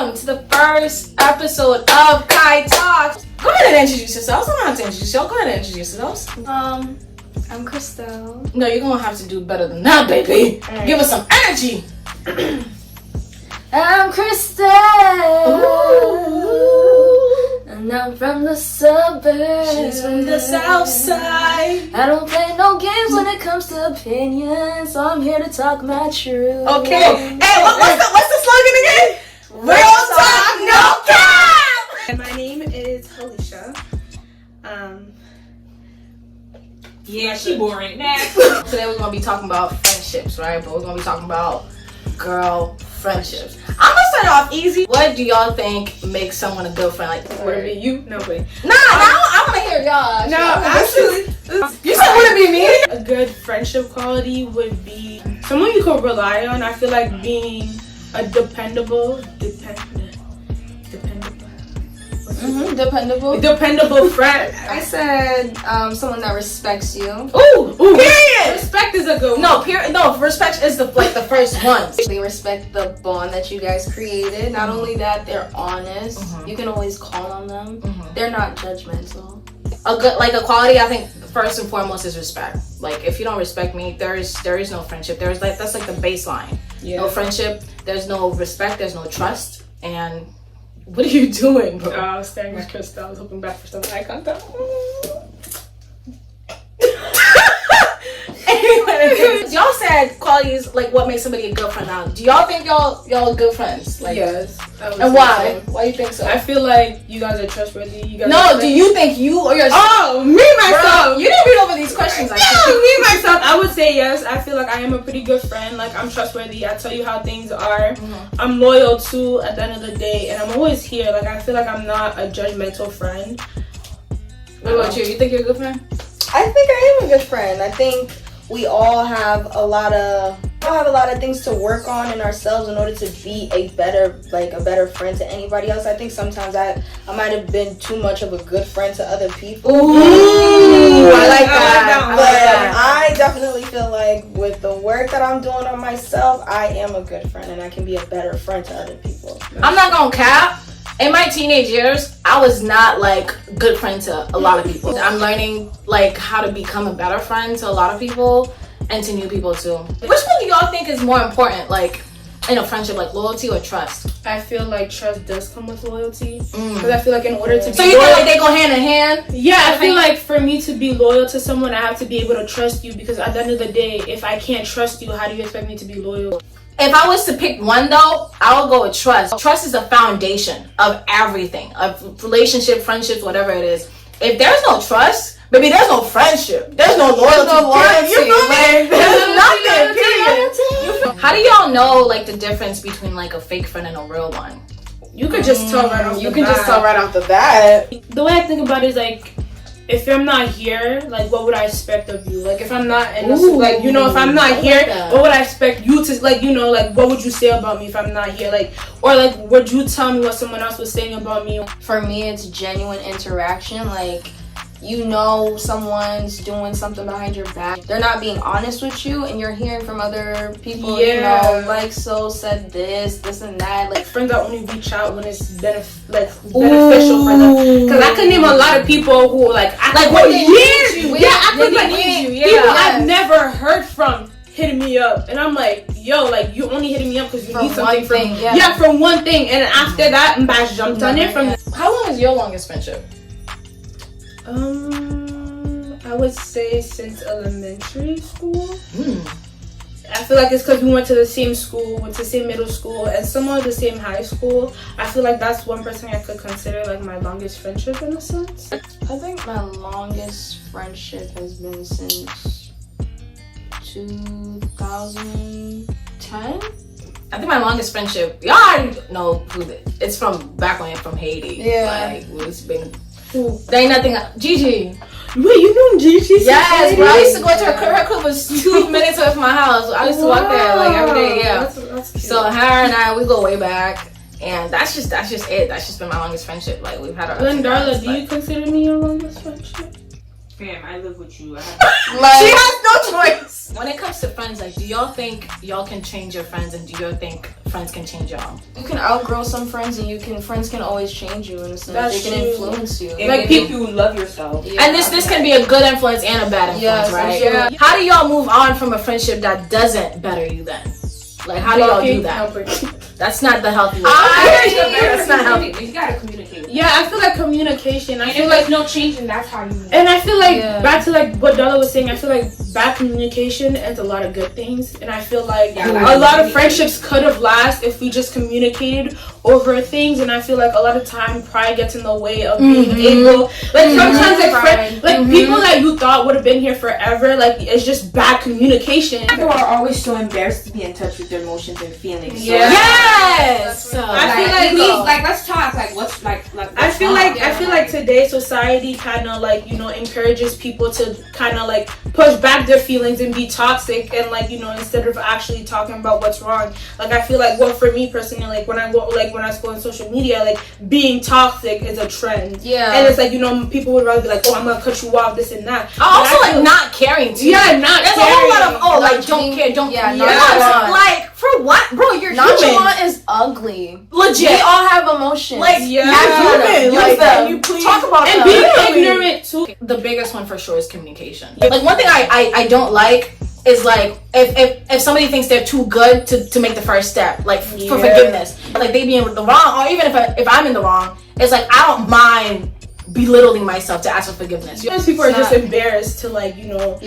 welcome to the first episode of Kai Talks. Go ahead and introduce yourselves. I don't have to introduce yourself. Go ahead and introduce yourselves. I'm Christel. No, you're gonna have to do better than that, baby. Right. Give us some energy. I'm Christel. And I'm from the suburbs. She's from the south side. I don't play no games when it comes to opinions, so I'm here to talk my truth. Okay. Hey, what's the slogan again? Real talk, no cap. And my name is Hallecha. Yeah, she boring. Next. Today we're gonna be talking about friendships, right? But we're gonna be talking about girl friendships. I'm gonna start off easy. What do y'all think makes someone a good friend? Like, Would it be you? No way. Nah, I wanna hear y'all. No, actually, You said would it be me? a good friendship quality would be someone you could rely on. I feel like being a dependable friend. I said someone that respects you. Ooh, period. Respect is a good one. No, period. No, respect is the first one. They respect the bond that you guys created. Not only that, they're honest. You can always call on them. They're not judgmental. A good a quality. I think first and foremost is respect. Like if you don't respect me, there is no friendship. That's like the baseline. Yeah. No friendship. There's no respect. There's no trust. And what are you doing, bro? I was staring at Christel. I was hoping back for some eye contact. Anyways, y'all said qualities like what makes somebody a good friend. Now, do y'all think y'all are good friends? Like, yes. And why? So. Why do you think so? I feel like you guys are trustworthy. You guys. No, do you think you or yourself? Oh, me myself. Bro, you didn't read over these questions. No, me myself. I would say yes. I feel like I am a pretty good friend. Like I'm trustworthy. I tell you how things are. I'm loyal too. At the end of the day, and I'm always here. Like I feel like I'm not a judgmental friend. What about you? You think you're a good friend? I think I am a good friend. I think we all have a lot of things to work on in ourselves in order to be a better friend to anybody else. I think sometimes I might have been too much of a good friend to other people. Ooh, I like that. But I definitely feel like with the work that I'm doing on myself, I am a good friend and I can be a better friend to other people. I'm not gonna cap. In my teenage years, I was not like good friend to a lot of people. I'm learning like how to become a better friend to a lot of people and to new people too. Which one do y'all think is more important, like in a friendship, like loyalty or trust? I feel like trust does come with loyalty because I feel like in order to be so you feel like they go hand in hand? Yeah, I feel like for me to be loyal to someone, I have to be able to trust you because at the end of the day, if I can't trust you, how do you expect me to be loyal? If I was to pick one though, I would go with trust. Trust is the foundation of everything, of relationship, friendships, whatever it is. If there's no trust, baby, there's no friendship. There's no loyalty. You feel me? There's nothing. Period. How do y'all know like the difference between like a fake friend and a real one? You could just tell right off. You can just tell right off the bat. The way I think about it is like, if I'm not here, like, what would I expect of you? Like, if I'm not in the, like, you know, if I'm not here, what would I expect you to, like, you know, like, what would you say about me if I'm not here? Like, or, like, would you tell me what someone else was saying about me? For me, it's genuine interaction. Like, you know someone's doing something behind your back. They're not being honest with you, and you're hearing from other people, you know, like, so said this and that. Like, friends that only reach out when it's beneficial for them. Because I could name a lot of people who, like what years? I could name people I've never heard from hitting me up, and I'm like, yo, like you only hitting me up because you need something from me. Yeah, from one thing, and after that, Mbash jumped on it from. How long is your longest friendship? I would say since elementary school. I feel like it's because we went to the same school, went to the same middle school, and somewhat the same high school. I feel like that's one person I could consider like my longest friendship in a sense. I think my longest friendship has been since 2010. I think my longest friendship, y'all already know who it's from back when I'm from Haiti. Yeah. Like, it's been, there ain't nothing, Gigi. Wait, you know Gigi? Yes, bro. I used to go to her crib was 2 minutes away from my house. I used to walk there like every day, yeah. That's cute. So her and I, we go way back. And that's just it. That's just been my longest friendship. Like we've had our Then Darla, do you consider me your longest friendship? Fam, I live with you. She has no choice. When it comes to friends, like, do y'all think y'all can change your friends, and do y'all think friends can change y'all? You can outgrow some friends, and friends can always change you in a sense. That's they can true. influence you. It like people you love yourself. Yeah. And this can be a good influence and a bad influence, Yes, right? sure. How do y'all move on from a friendship that doesn't better you then? Like, how do y'all do that? That's not the healthy way. That's not healthy. You gotta communicate. Yeah, I feel like communication. I And feel if like there's no changing, that's how you move. And I feel like back to like what Della was saying, I feel like bad communication ends a lot of good things, and I feel like a lot of friendships could have lasted if we just communicated over things. And I feel like a lot of time pride gets in the way of being able, like sometimes like people that you thought would have been here forever, like it's just bad communication. People are always so embarrassed to be in touch with their emotions and feelings. So Yes. I feel like let's talk. Like what's like I feel like today's society kind of like, you know, encourages people to kind of like push back their feelings and be toxic, and like, you know, instead of actually talking about what's wrong. Like I feel like, well, for me personally, like when I go on social media, like being toxic is a trend. Yeah. And it's like, you know, people would rather be like, oh, I'm gonna cut you off, this and that. Also, like not caring too. Yeah, not There's caring. a whole lot of don't care. nonchalant. Like for what, bro? You're Nonchalant is ugly. legit. We all have emotions. Like Yeah. human. Use Like them. you please talk about And them. being ignorant too. The biggest one for sure is communication. Like one thing I don't like is like if somebody thinks they're too good to make the first step, like for forgiveness, like they be in the wrong, or even if I'm in the wrong, it's like I don't mind belittling myself to ask for forgiveness. Sometimes people are just embarrassed to like, you know,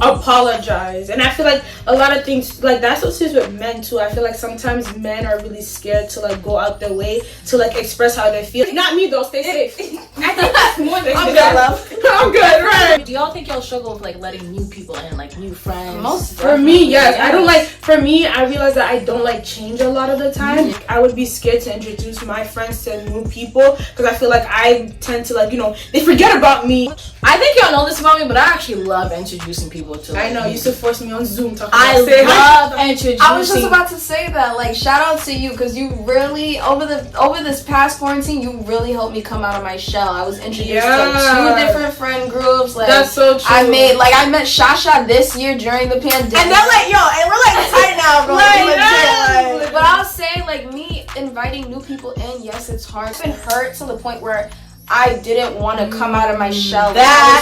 apologize. And I feel like a lot of things like that's what it is with men too. I feel like sometimes men are really scared to like go out their way to like express how they feel. Not me though, stay safe. I think that's more than I'm good, love. I'm good, right? Do y'all think y'all struggle with like letting new people in, like new friends? Most For me, yes. I don't like, for me, I realize that I don't like change a lot of the time. I would be scared to introduce my friends to new people because I feel like I tend to like, you know, they forget about me. I think y'all know this about me, but I actually love introducing people to. I know, you used to force me on Zoom talking I about love introducing. I was just about to say that. Like, shout out to you because you really over this past quarantine, you really helped me come out of my shell. I was introduced to 2 different friend groups. Like, that's so true. I met Shasha this year during the pandemic. And they're like, yo, and we're like tight now, bro. But I'll say, like, me inviting new people in, yes, it's hard. It's been hurt to the point where I didn't want to come out of my shell. I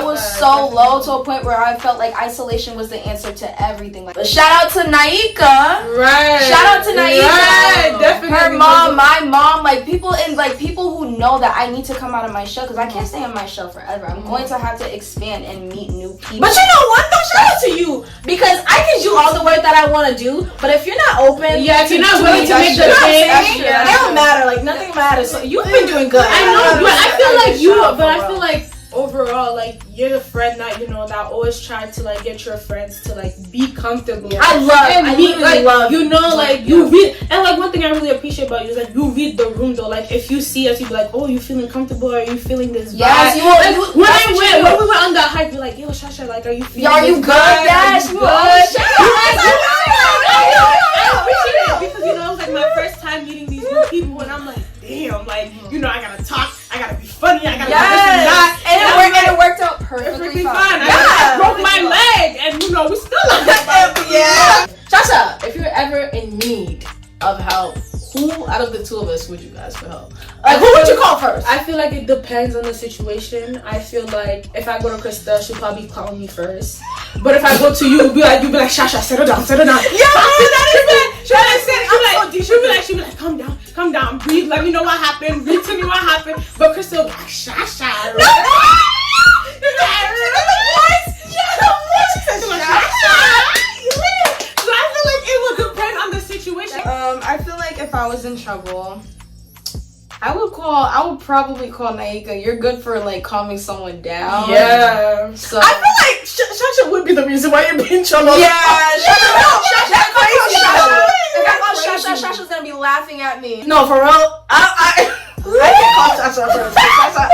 was so low to a point where I felt like isolation was the answer to everything. Like, but shout out to Naika. Right. Shout out to Naika. Right. Definitely. Her mom, my mom, like people who know that I need to come out of my shell because I can't stay in my shell forever. I'm going to have to expand and meet new people. But you know what though? Shout out to you because I can do all the work that I want to do, but if you're not open, if you're not willing to make the change, it don't matter. Like nothing matters. So you've been doing good. I know, but I feel like overall, like you're the friend that, you know, that always tried to like get your friends to like be comfortable. I love you know, like you read, and like one thing I really appreciate about you is like you read the room though. Like if you see us, you be like, oh, you feeling comfortable? Are you feeling this vibe? Yes, when we went on that hike, you're like, yo, Shasha, like, are you feeling? Are you good? Yes, good. I appreciate it because you know it was like my first time meeting these new people, and I'm like, damn, like you know, I gotta talk, I gotta be funny, I gotta do this and that, and it worked out perfectly fine. I broke my leg, and you know we still love that. Shasha, if you're ever in need of help, who out of the two of us would you ask for help? Like, who would you call first? I feel like it depends on the situation. I feel like if I go to Christel, she'll probably call me first. But if I go to you, you'll be like, Shasha, settle down. Yeah, she'll be like, calm down, breathe, let me know what happened, read to me what happened. But Christel will be like, Shasha. I feel like if I was in trouble, I would probably call Naika. You're good for like calming someone down. Yeah. So I feel like Shasha would be the reason why you're being in trouble. Yeah. If I call Shasha, Shasha's gonna be laughing at me. No, for real. I can call Shasha first. Shasha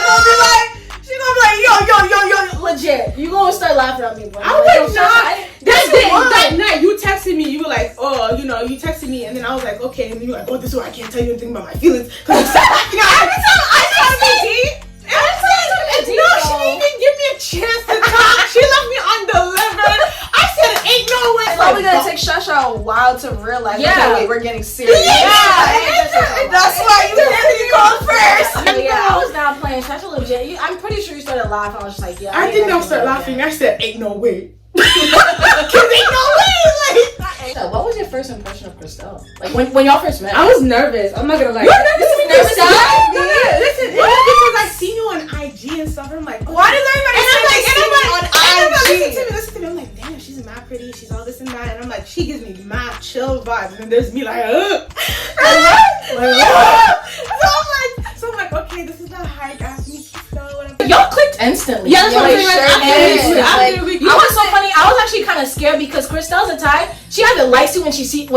gonna be like, she's gonna be like, yo, legit. You gonna start laughing at me, bro. I was not. That night you texted me, you were like, oh, you know, you texted me, and then I was like, okay, and then you were like, oh, this is why I can't tell you anything about my feelings because you start laughing at me. Every time I talk to D, no, she didn't even give me a chance to talk. while to realize, Yeah. okay, wait, we're getting serious. Yeah. That's why you had to be called first. Yeah, I was not playing. That's a legit. I'm pretty sure you started laughing. I was just like, yeah. I did not start laughing. I said, ain't no way. Cause ain't no way. Like, So what was your first impression of Christel? Like when y'all first met? I was nervous. I'm not gonna lie. You were nervous to meet Christel? Listen, it was because I seen you on IG and stuff. And I'm like, Why does everybody and I'm say like, they see me on IG? listen to me. I'm like, damn, she's mad pretty. She's all this and that. And I'm like, she gives me mad chill vibes. And there's me like, So I'm like, okay, this is not high gas me. Y'all clicked instantly. Yeah, that's what I'm Like, saying. Like, you know what's so funny? I was actually kind of scared because Christel's the type. She either likes you when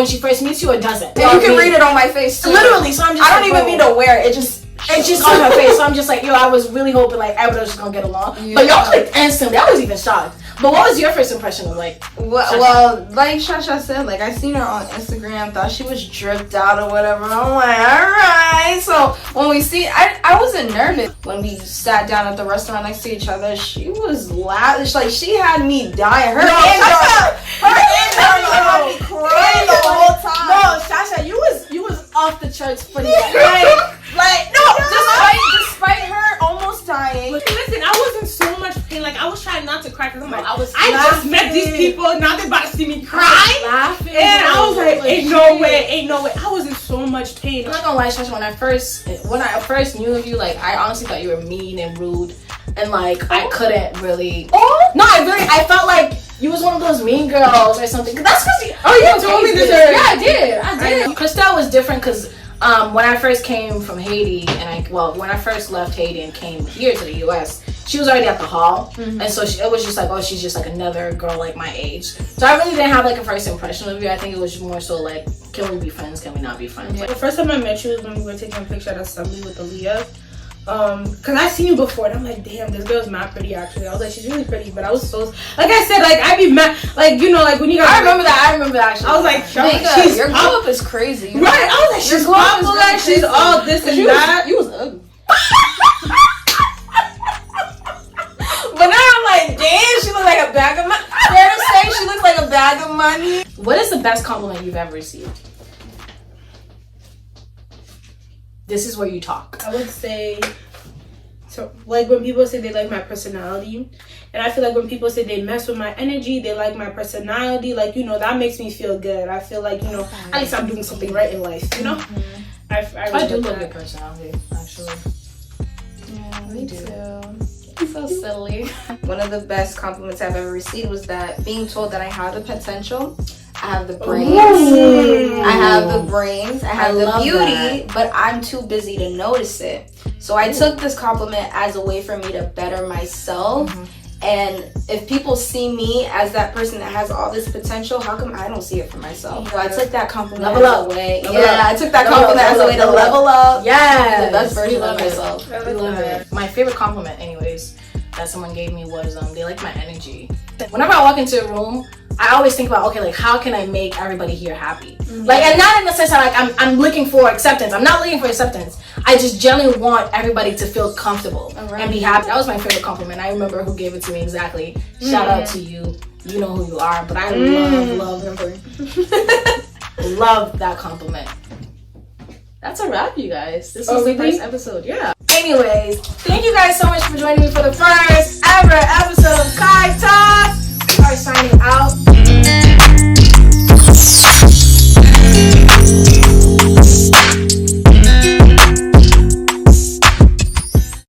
she first meets you or doesn't. And you can read it on my face too. Literally. So I'm just. I don't even need to wear it. It's just on her face. So I'm just like, yo, I was really hoping like everybody was just gonna get along. Yeah. But y'all clicked instantly. I was even shocked. But what was your first impression of like? Well, like Shasha said, like I seen her on Instagram, thought she was dripped out or whatever. I'm like, alright. So when we see, I wasn't nervous when we sat down at the restaurant next to each other. She was lavish, like she had me dying. Her hands had me crying the whole time. No, Shasha, you was off the charts pretty Despite her almost dying. Listen, I was in so much pain. Like I was trying not to cry because I'm like, I was I just met these people. Now they're about to see me cry. laughing. And I was like, ain't no way. I was in so much pain. I'm not gonna lie, Shasha, when I first knew of you, like I honestly thought you were mean and rude, and like I couldn't really. Oh No, I felt like you was one of those mean girls or something. That's because you told me this Yeah, already. I did. Christel was different because when I first came from Haiti and when I first left Haiti and came here to the U.S., she was already at the hall, and so it was just like, oh, she's just like another girl like my age. So I really didn't have like a first impression of you. I think it was more so like, can we be friends? Can we not be friends? The first time I met you was when we were taking a picture at assembly with Aaliyah. Cause I seen you before and I'm like, damn, this girl's mad pretty actually. I was like, she's really pretty, but I was so, like I said, like I be mad, like you know, like when you guys. I remember that actually. I was like, Nigga, your glow up is crazy. Right, I was like, she's popular, she's all this and that. You was ugly. But now I'm like, damn, she look like a bag of money. Fair to say, she looks like a bag of money. What is the best compliment you've ever received? This is where you talk. I would say, so like when people say they like my personality, and I feel like when people say they mess with my energy, they like my personality, like, you know, that makes me feel good. I feel like, you know, at least I'm doing something right in life, you know? I do love your personality, actually. Yeah, me too. So silly. One of the best compliments I've ever received was that being told that I have the potential, I have the brains, I have the brains, I have the beauty, but I'm too busy to notice it. So I took this compliment as a way for me to better myself. And if people see me as that person that has all this potential, how come I don't see it for myself? So I took that compliment Level as up. a way. Level up. I took that compliment as a way to level up. Yes. The best version love of myself. I love it. My favorite compliment, anyways, that someone gave me was they like my energy. Whenever I walk into a room, I always think about, okay, like how can I make everybody here happy? Like, and not in the sense that like I'm looking for acceptance. I'm not looking for acceptance. I just generally want everybody to feel comfortable and be happy. That was my favorite compliment. I remember who gave it to me exactly. Shout out to you. You know who you are. But I love that compliment. That's a wrap, you guys. This was the first episode. Yeah. Anyways, thank you guys so much for joining me for the first